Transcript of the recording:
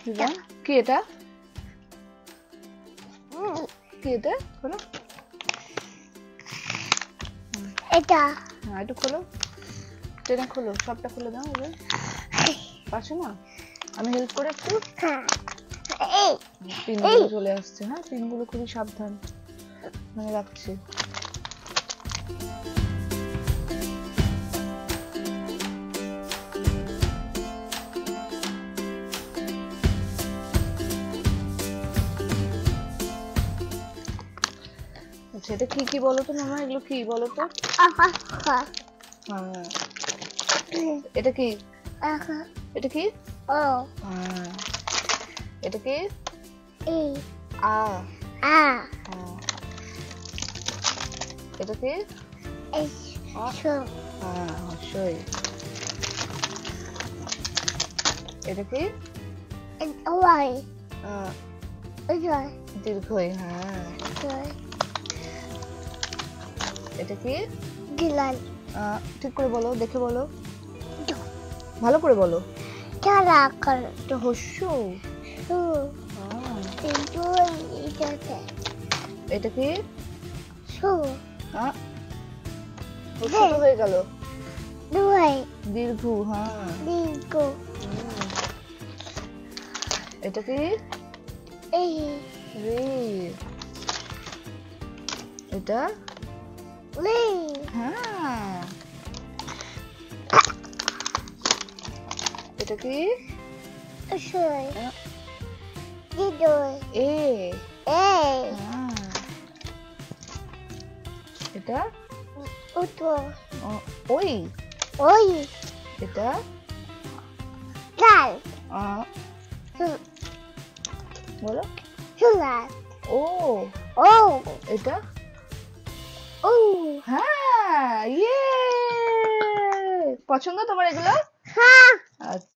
Ribbon কি এটা? কি এটা? খোলো। এটা হ্যাঁ একটু খোলো, টেনে খোলো, সবটা খুলে দাও। এবার পারছো না? আমি হেল্প করে একটু। এই পিনগুলো চলে আসছে। হ্যাঁ পিনগুলো খুবই সাবধান মানে রাখছি। আচ্ছা এটা কি কি বলো তো মামা, এগুলো কি বলো তো? হ্যাঁ এটা কি? এটা কি? ও হ্যাঁ এটা কি? এই আ হ্যাঁ এটা কি? এই শো হ্যাঁ অবশ্যই। এটা কি? ওয়াই আ, ওয়াই দীর্ঘই। হ্যাঁ ওয়াই এটা কি? গিলাল ঠিক করে বলো, দেখে বলো, ভালো করে বলো। তারা কর এটা হস্য। শো হ্যাঁ। কিন্তু এটাতে এটা কি? শো ছোট হয়ে গেল। দুই দীর্ঘ। হ্যাঁ দিগো এটা কি? এই রে। এটা লি হ্যাঁ। এটা কি? শোই দিদোই এ। এই হ্যাঁ। এটা উঠো ওই। ওই এটা লাল বলো। সুলাল ও ও এটা ও হ্যাঁ। ইয়ে পছন্দ তোমার এগুলো? হ্যাঁ আচ্ছা।